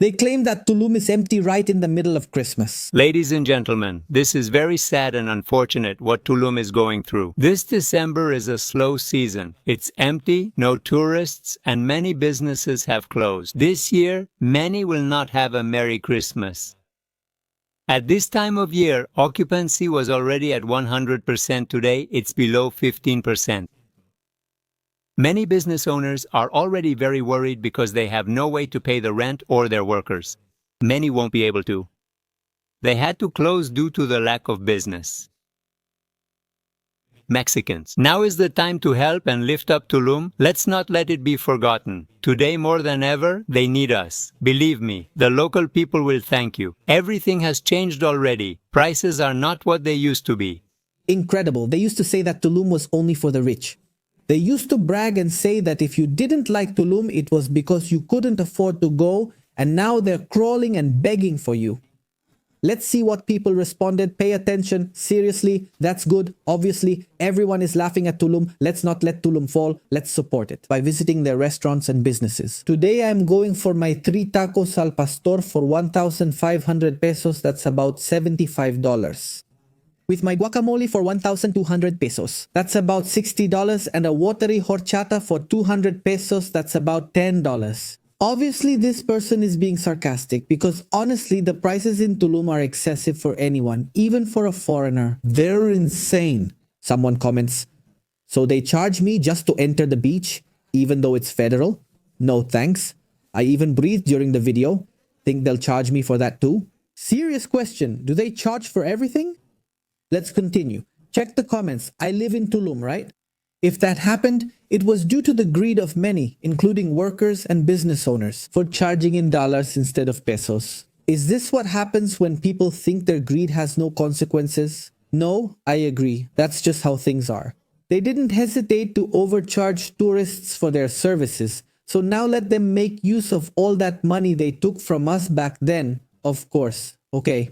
They claim that Tulum is empty right in the middle of Christmas. Ladies and gentlemen, this is very sad and unfortunate what Tulum is going through. This December is a slow season. It's empty, no tourists, and many businesses have closed. This year, many will not have a Merry Christmas. At this time of year, occupancy was already at 100%. Today, it's below 15%. Many business owners are already very worried because they have no way to pay the rent or their workers. Many won't be able to. They had to close due to the lack of business. Mexicans, now is the time to help and lift up Tulum. Let's not let it be forgotten. Today more than ever, they need us. Believe me, the local people will thank you. Everything has changed already. Prices are not what they used to be. Incredible. They used to say that Tulum was only for the rich. They used to brag and say that if you didn't like Tulum, it was because you couldn't afford to go, and now they're crawling and begging for you. Let's see what people responded. Pay attention. Seriously, that's good. Obviously, everyone is laughing at Tulum. Let's not let Tulum fall. Let's support it by visiting their restaurants and businesses. Today, I'm going for my 3 tacos al pastor for 1,500 pesos. That's about $75. With my guacamole for 1,200 pesos. That's about $60, and a watery horchata for 200 pesos. That's about $10. Obviously, this person is being sarcastic because honestly, the prices in Tulum are excessive for anyone, even for a foreigner. They're insane. Someone comments, so they charge me just to enter the beach, even though it's federal? No thanks. I even breathed during the video. Think they'll charge me for that too? Serious question, do they charge for everything? Let's continue. Check the comments. I live in Tulum, right? If that happened, it was due to the greed of many, including workers and business owners, for charging in dollars instead of pesos. Is this what happens when people think their greed has no consequences? No, I agree. That's just how things are. They didn't hesitate to overcharge tourists for their services, so now let them make use of all that money they took from us back then, of course. Okay.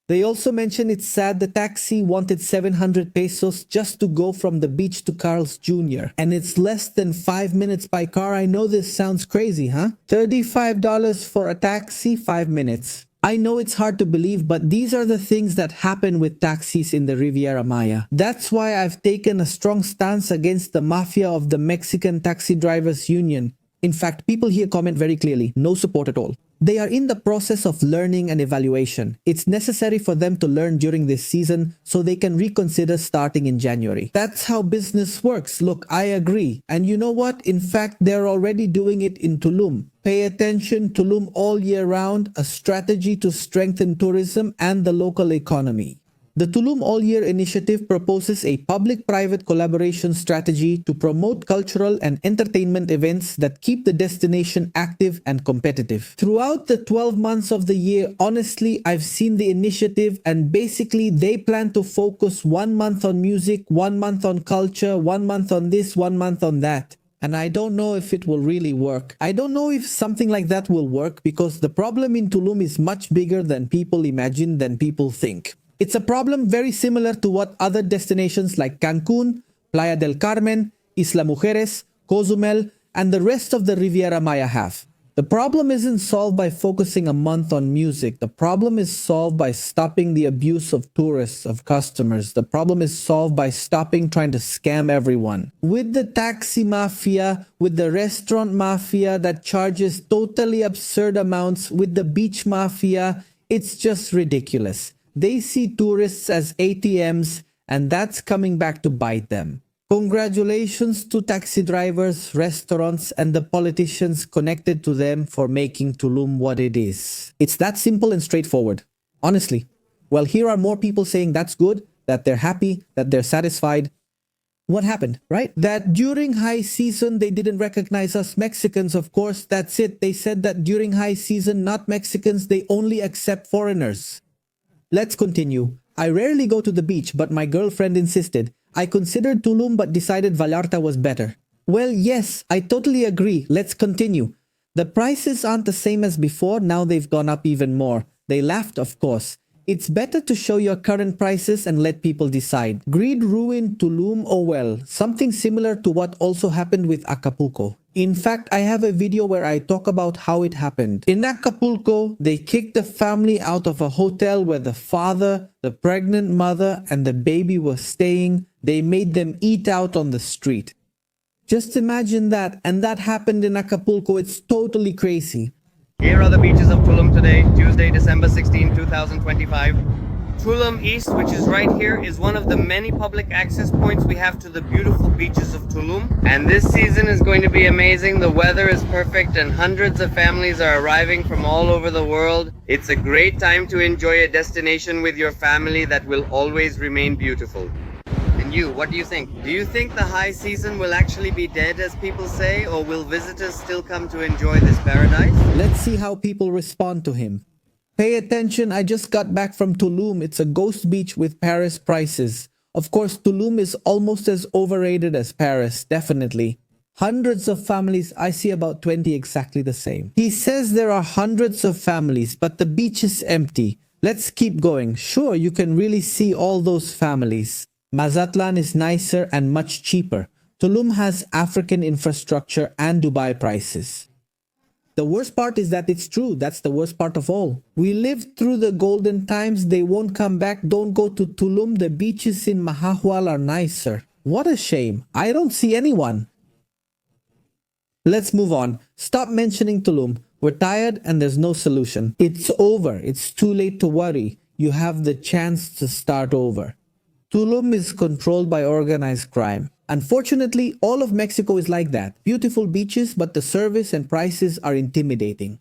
They also mentioned it's sad the taxi wanted 700 pesos just to go from the beach to Carl's Jr. And it's less than 5 minutes by car. I know this sounds crazy, huh? $35 for a taxi, 5 minutes. I know it's hard to believe, but these are the things that happen with taxis in the Riviera Maya. That's why I've taken a strong stance against the mafia of the Mexican Taxi Drivers Union. In fact, people here comment very clearly, no support at all. They are in the process of learning and evaluation. It's necessary for them to learn during this season so they can reconsider starting in January. That's how business works. Look, I agree. And you know what? In fact, they're already doing it in Tulum. Pay attention, Tulum all year round, a strategy to strengthen tourism and the local economy. The Tulum All Year Initiative proposes a public-private collaboration strategy to promote cultural and entertainment events that keep the destination active and competitive. Throughout the 12 months of the year, honestly, I've seen the initiative, and basically they plan to focus 1 month on music, 1 month on culture, 1 month on this, 1 month on that. And I don't know if it will really work. I don't know if something like that will work because the problem in Tulum is much bigger than people imagine, than people think. It's a problem very similar to what other destinations like Cancun, Playa del Carmen, Isla Mujeres, Cozumel, and the rest of the Riviera Maya have. The problem isn't solved by focusing a month on music. The problem is solved by stopping the abuse of tourists, of customers. The problem is solved by stopping trying to scam everyone. With the taxi mafia, with the restaurant mafia that charges totally absurd amounts, with the beach mafia, it's just ridiculous. They see tourists as ATMs, and that's coming back to bite them. Congratulations to taxi drivers, restaurants, and the politicians connected to them for making Tulum what it is. It's that simple and straightforward. Honestly. Well, here are more people saying that's good, that they're happy, that they're satisfied. What happened, right? That during high season, they didn't recognize us Mexicans, of course. That's it. They said that during high season, not Mexicans, they only accept foreigners. Let's continue. I rarely go to the beach, but my girlfriend insisted. I considered Tulum but decided Vallarta was better. Well, yes, I totally agree. Let's continue. The prices aren't the same as before. Now they've gone up even more. They laughed, of course. It's better to show your current prices and let people decide. Greed ruined Tulum, oh well, something similar to what also happened with Acapulco. In fact, I have a video where I talk about how it happened. In Acapulco, they kicked the family out of a hotel where the father, the pregnant mother, and the baby were staying. They made them eat out on the street. Just imagine that, and that happened in Acapulco. It's totally crazy. Here are the beaches of Tulum today, Tuesday, December 16, 2025. Tulum East, which is right here, is one of the many public access points we have to the beautiful beaches of Tulum. And this season is going to be amazing. The weather is perfect and hundreds of families are arriving from all over the world. It's a great time to enjoy a destination with your family that will always remain beautiful. And you, what do you think? Do you think the high season will actually be dead, as people say, or will visitors still come to enjoy this paradise? Let's see how people respond to him. Pay attention, I just got back from Tulum. It's a ghost beach with Paris prices. Of course, Tulum is almost as overrated as Paris, definitely. Hundreds of families, I see about 20 exactly the same. He says there are hundreds of families, but the beach is empty. Let's keep going. Sure, you can really see all those families. Mazatlan is nicer and much cheaper. Tulum has African infrastructure and Dubai prices. The worst part is that it's true. That's the worst part of all. We lived through the golden times. They won't come back. Don't go to Tulum. The beaches in Mahahual are nicer. What a shame. I don't see anyone. Let's move on. Stop mentioning Tulum. We're tired and there's no solution. It's over. It's too late to worry. You have the chance to start over. Tulum is controlled by organized crime. Unfortunately, all of Mexico is like that. Beautiful beaches, but the service and prices are intimidating.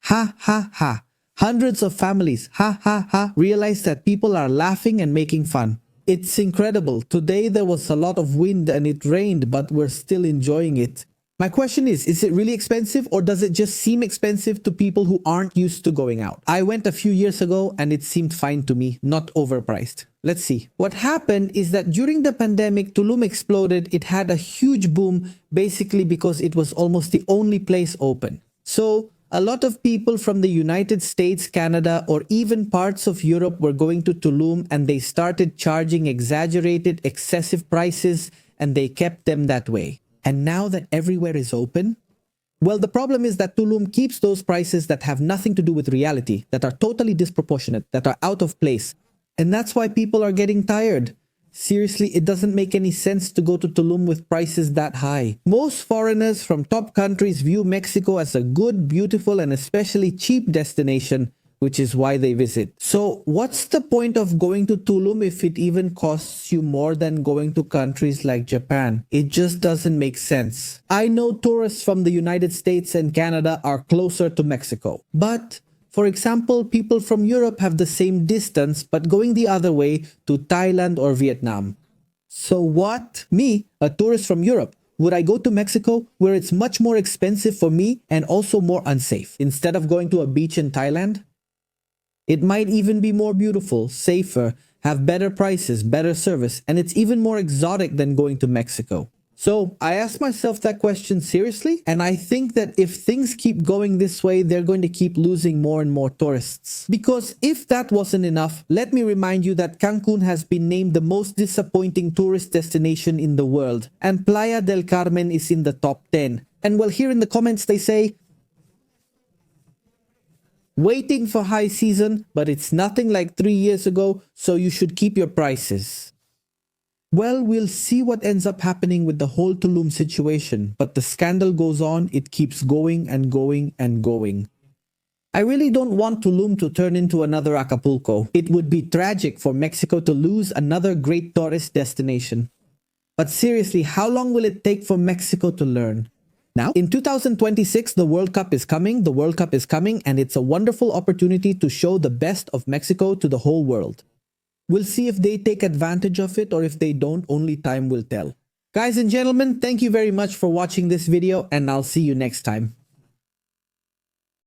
Ha ha ha. Hundreds of families, ha ha ha, realize that people are laughing and making fun. It's incredible. Today there was a lot of wind and it rained, but we're still enjoying it. My question is it really expensive or does it just seem expensive to people who aren't used to going out? I went a few years ago and it seemed fine to me, not overpriced. Let's see. What happened is that during the pandemic, Tulum exploded. It had a huge boom basically because it was almost the only place open. So a lot of people from the United States, Canada, or even parts of Europe were going to Tulum and they started charging exaggerated, excessive prices and they kept them that way. And now that everywhere is open, well, the problem is that Tulum keeps those prices that have nothing to do with reality, that are totally disproportionate, that are out of place. And that's why people are getting tired. Seriously, it doesn't make any sense to go to Tulum with prices that high. Most foreigners from top countries view Mexico as a good, beautiful, and especially cheap destination, which is why they visit. So what's the point of going to Tulum if it even costs you more than going to countries like Japan? It just doesn't make sense. I know tourists from the United States and Canada are closer to Mexico. But, for example, people from Europe have the same distance but going the other way to Thailand or Vietnam. So what? Me, a tourist from Europe, would I go to Mexico where it's much more expensive for me and also more unsafe instead of going to a beach in Thailand? It might even be more beautiful, safer, have better prices, better service, and it's even more exotic than going to Mexico. So I asked myself that question seriously, and I think that if things keep going this way, they're going to keep losing more and more tourists. Because if that wasn't enough, let me remind you that Cancun has been named the most disappointing tourist destination in the world, and Playa del Carmen is in the top 10. And well, here in the comments they say, waiting for high season, but it's nothing like 3 years ago, so you should keep your prices. Well, we'll see what ends up happening with the whole Tulum situation, but the scandal goes on, it keeps going and going and going. I really don't want Tulum to turn into another Acapulco. It would be tragic for Mexico to lose another great tourist destination. But seriously, how long will it take for Mexico to learn? Now, in 2026, the World Cup is coming, and it's a wonderful opportunity to show the best of Mexico to the whole world. We'll see if they take advantage of it or if they don't, only time will tell. Guys and gentlemen, thank you very much for watching this video and I'll see you next time.